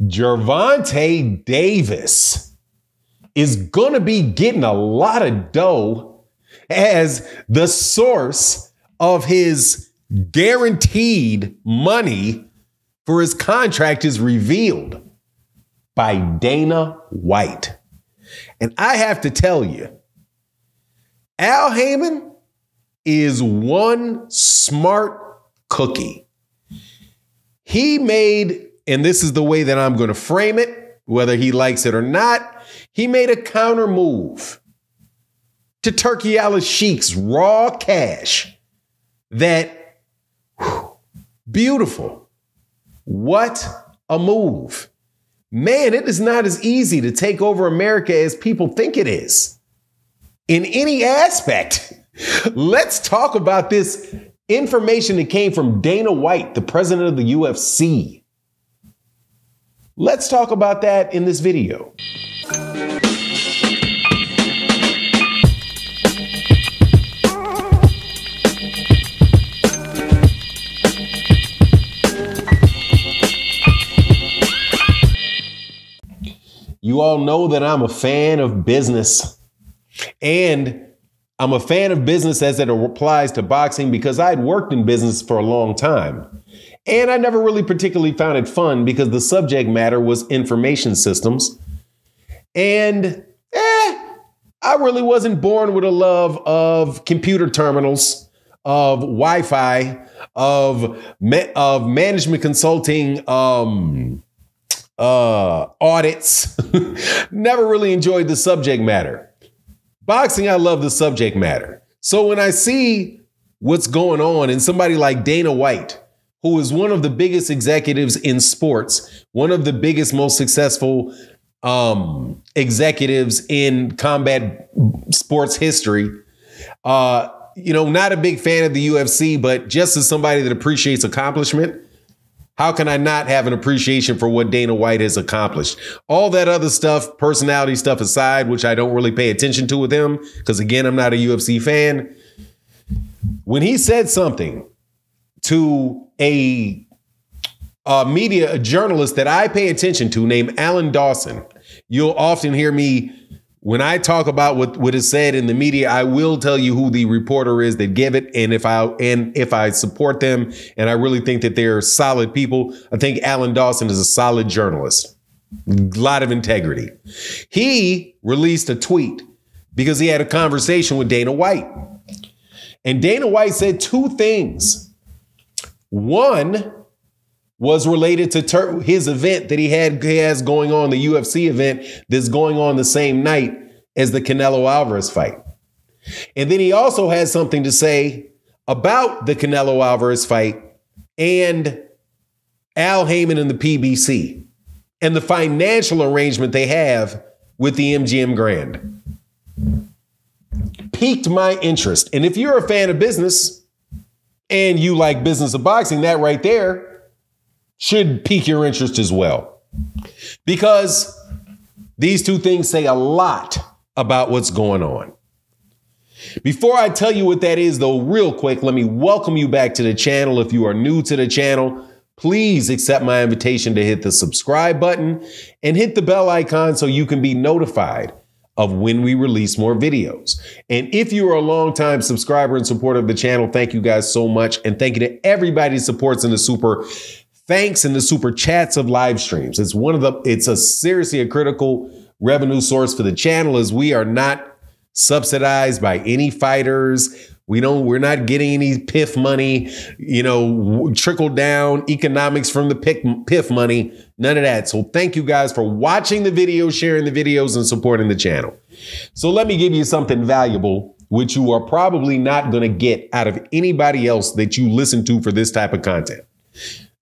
Gervonta Davis is going to be getting a lot of dough as the source of his guaranteed money for his contract is revealed by Dana White. And I have to tell you, Al Haymon is one smart cookie. He made, and this is the way that I'm going to frame it, whether he likes it or not, he made a counter move to Turki Alalshiek's raw cash that, beautiful. What a move. Man, it is not as easy to take over America as people think it is. In any aspect. Let's talk about this information that came from Dana White, the president of the UFC. Let's talk about that in this video. You all know that I'm a fan of business, and I'm a fan of business as it applies to boxing because I had worked in business for a long time. And I never really particularly found it fun because the subject matter was information systems. And I really wasn't born with a love of computer terminals, of Wi-Fi, of management consulting, audits. Never really enjoyed the subject matter. Boxing, I love the subject matter. So when I see what's going on and somebody like Dana White, who is one of the biggest executives in sports, one of the biggest, most successful executives in combat sports history, not a big fan of the UFC, but just as somebody that appreciates accomplishment, how can I not have an appreciation for what Dana White has accomplished? All that other stuff, personality stuff aside, which I don't really pay attention to with him, because again, I'm not a UFC fan. When he said something to a journalist that I pay attention to named Alan Dawson, you'll often hear me, when I talk about what is said in the media, I will tell you who the reporter is that give it. And if I support them and I really think that they're solid people, I think Alan Dawson is a solid journalist. A lot of integrity. He released a tweet because he had a conversation with Dana White. And Dana White said two things. One was related to his event that he has going on, the UFC event that's going on the same night as the Canelo Alvarez fight. And then he also has something to say about the Canelo Alvarez fight and Al Haymon and the PBC and the financial arrangement they have with the MGM Grand. Piqued my interest. And if you're a fan of business and you like business of boxing, that right there should pique your interest as well, because these two things say a lot about what's going on. Before I tell you what that is, though, real quick, let me welcome you back to the channel. If you are new to the channel, please accept my invitation to hit the subscribe button and hit the bell icon so you can be notified of when we release more videos. And if you are a longtime subscriber and supporter of the channel, thank you guys so much. And thank you to everybody who supports in the super thanks and the super chats of live streams. It's seriously a critical revenue source for the channel, as we are not subsidized by any fighters. We're not getting any PIF money, trickle down economics from the PIF money, none of that. So thank you guys for watching the videos, sharing the videos, and supporting the channel. So let me give you something valuable, which you are probably not going to get out of anybody else that you listen to for this type of content.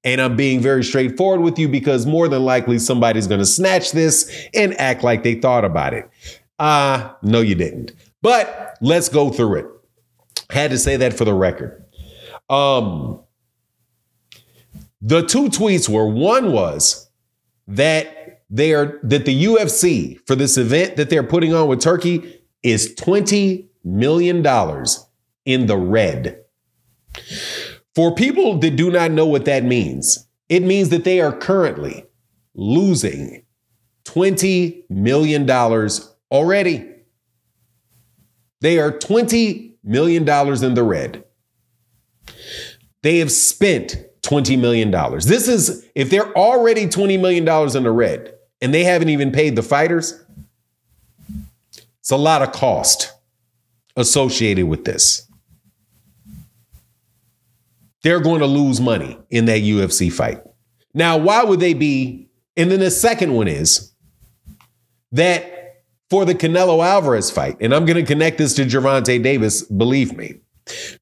And I'm being very straightforward with you because more than likely somebody's going to snatch this and act like they thought about it. No, you didn't. But let's go through it. Had to say that for the record. The two tweets were, one was that the UFC for this event that they're putting on with Turkey is $20 million in the red. For people that do not know what that means, it means that they are currently losing $20 million already. They are $20 million in the red. They have spent $20 million. This is, if they're already $20 million in the red and they haven't even paid the fighters, it's a lot of cost associated with this. They're going to lose money in that UFC fight. Now, why would they be? And then the second one is that for the Canelo Alvarez fight, and I'm going to connect this to Gervonta Davis, believe me,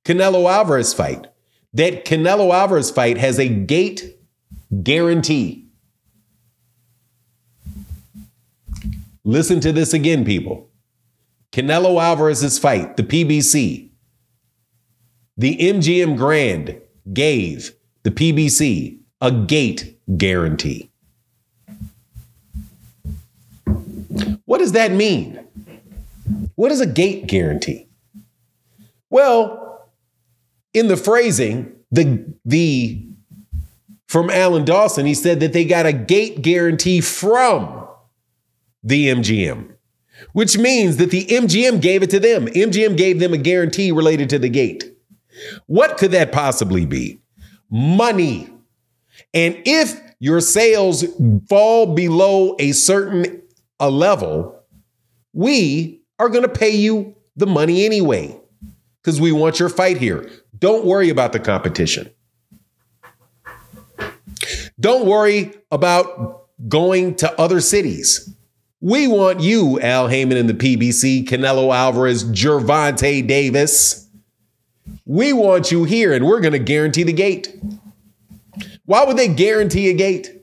Canelo Alvarez fight, that Canelo Alvarez fight has a gate guarantee. Listen to this again, people. Canelo Alvarez's fight, the PBC, the MGM Grand gave the PBC a gate guarantee. What does that mean? What is a gate guarantee? Well, in the phrasing, from Alan Dawson, he said that they got a gate guarantee from the MGM, which means that the MGM gave it to them. MGM gave them a guarantee related to the gate. What could that possibly be? Money. And if your sales fall below a certain level, we are going to pay you the money anyway because we want your fight here. Don't worry about the competition. Don't worry about going to other cities. We want you, Al Haymon and the PBC, Canelo Alvarez, Gervonta Davis. We want you here, and we're going to guarantee the gate. Why would they guarantee a gate?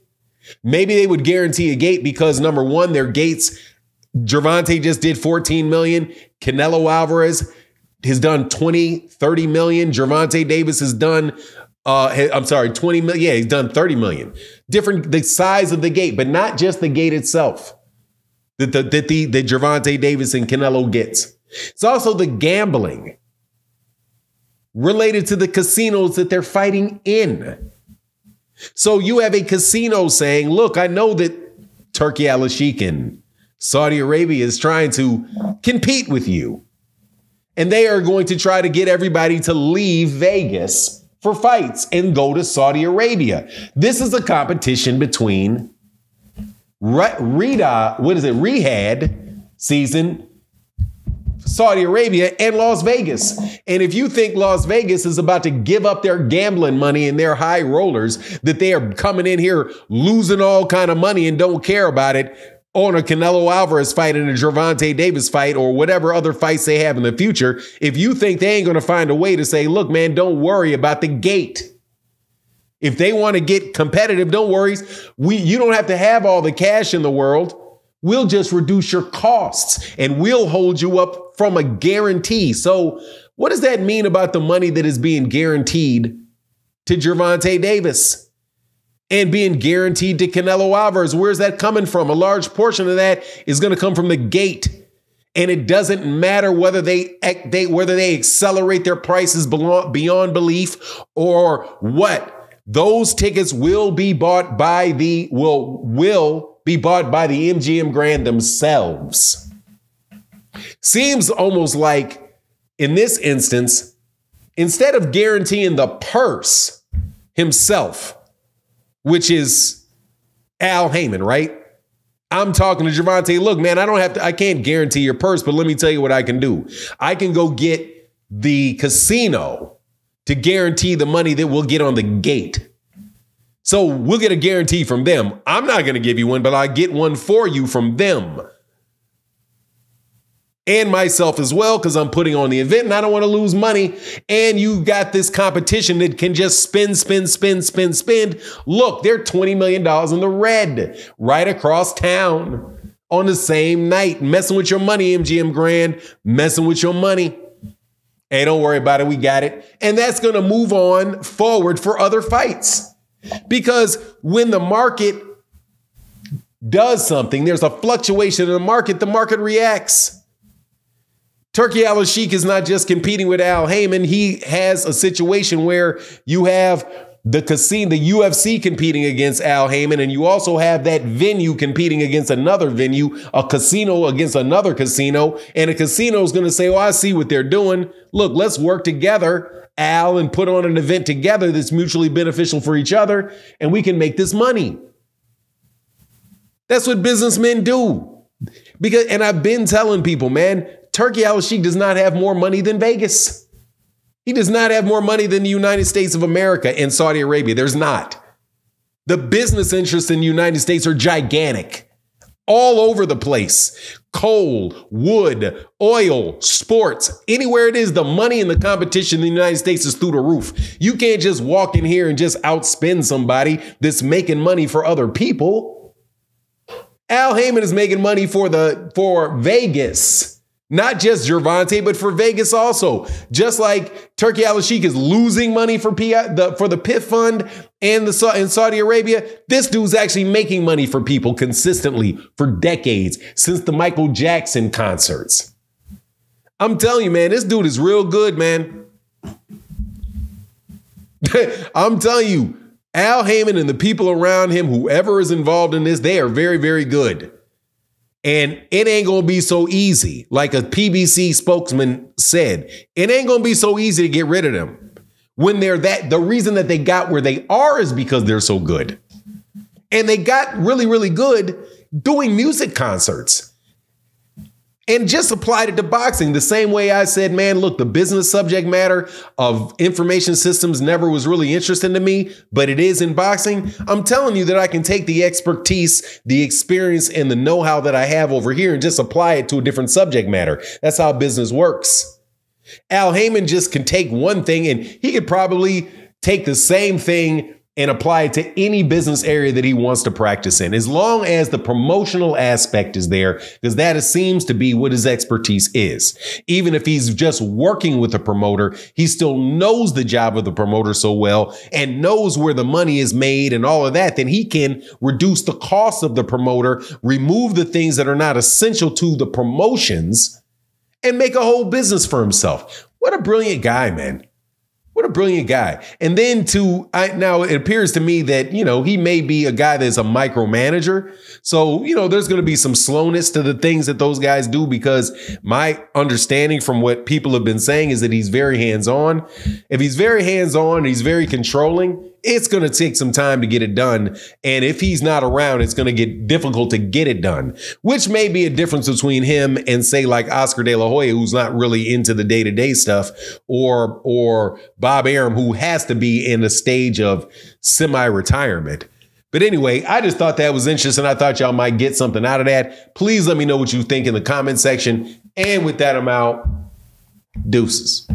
Maybe they would guarantee a gate because, number one, their gates, Gervonta just did 14 million. Canelo Alvarez has done 20, 30 million. Gervonta Davis has done, 20 million. Yeah, he's done 30 million. Different, the size of the gate, but not just the gate itself that Gervonta Davis and Canelo gets. It's also the gambling related to the casinos that they're fighting in. So you have a casino saying, look, I know that Turki, Alalshiek and Saudi Arabia is trying to compete with you. And they are going to try to get everybody to leave Vegas for fights and go to Saudi Arabia. This is a competition between Riyadh season, Saudi Arabia, and Las Vegas. And if you think Las Vegas is about to give up their gambling money and their high rollers, that they are coming in here losing all kind of money and don't care about it on a Canelo Alvarez fight and a Gervonta Davis fight or whatever other fights they have in the future, if you think they ain't going to find a way to say, look, man, don't worry about the gate. If they want to get competitive, don't worry. You don't have to have all the cash in the world. We'll just reduce your costs and we'll hold you up from a guarantee. So what does that mean about the money that is being guaranteed to Gervonta Davis and being guaranteed to Canelo Alvarez? Where's that coming from? A large portion of that is going to come from the gate. And it doesn't matter whether they accelerate their prices beyond belief or what. Those tickets will be bought by the MGM Grand themselves. Seems almost like in this instance, instead of guaranteeing the purse himself, which is Al Haymon, right? I'm talking to Gervonta, look, man, I can't guarantee your purse, but let me tell you what I can do. I can go get the casino to guarantee the money that we'll get on the gate. So we'll get a guarantee from them. I'm not going to give you one, but I get one for you from them. And myself as well, because I'm putting on the event and I don't want to lose money. And you got this competition that can just spend. Look, they're $20 million in the red right across town on the same night. Messing with your money, MGM Grand, messing with your money. Hey, don't worry about it. We got it. And that's going to move on forward for other fights. Because when the market does something, there's a fluctuation in the market reacts. Turki Alalshiek is not just competing with Al Haymon. He has a situation where you have the casino, the UFC competing against Al Haymon, and you also have that venue competing against another venue, a casino against another casino, and a casino is going to say, oh, I see what they're doing. Look, let's work together, Al, and put on an event together that's mutually beneficial for each other, and we can make this money. That's what businessmen do. Because, and I've been telling people, man, Turki Alalshiek does not have more money than Vegas. He does not have more money than the United States of America and Saudi Arabia. There's not. The business interests in the United States are gigantic. All over the place. Coal, wood, oil, sports, anywhere it is, the money and the competition in the United States is through the roof. You can't just walk in here and just outspend somebody that's making money for other people. Al Haymon is making money for Vegas. Not just Gervonta, but for Vegas also. Just like Turki Alalshiek is losing money for the PIF fund and in Saudi Arabia, this dude's actually making money for people consistently for decades, since the Michael Jackson concerts. I'm telling you, man, this dude is real good, man. I'm telling you, Al Haymon and the people around him, whoever is involved in this, they are very, very good. And it ain't going to be so easy. Like a PBC spokesman said, it ain't going to be so easy to get rid of them. When they're the reason that they got where they are is because they're so good. And they got really, really good doing music concerts. And just applied it to boxing the same way I said, man, look, the business subject matter of information systems never was really interesting to me, but it is in boxing. I'm telling you that I can take the expertise, the experience, and the know-how that I have over here and just apply it to a different subject matter. That's how business works. Al Haymon just can take one thing and he could probably take the same thing and apply it to any business area that he wants to practice in, as long as the promotional aspect is there, because that seems to be what his expertise is. Even if he's just working with a promoter, he still knows the job of the promoter so well and knows where the money is made and all of that, then he can reduce the cost of the promoter, remove the things that are not essential to the promotions, and make a whole business for himself. What a brilliant guy, man. What a brilliant guy. And then now it appears to me that, he may be a guy that's a micromanager. So, there's going to be some slowness to the things that those guys do, because my understanding from what people have been saying is that he's very hands-on. If he's very hands-on, he's very controlling, it's going to take some time to get it done. And if he's not around, it's going to get difficult to get it done, which may be a difference between him and, say, like Oscar De La Hoya, who's not really into the day-to-day stuff, or Bob Arum, who has to be in a stage of semi-retirement. But anyway, I just thought that was interesting. I thought y'all might get something out of that. Please let me know what you think in the comment section. And with that, I'm out. Deuces.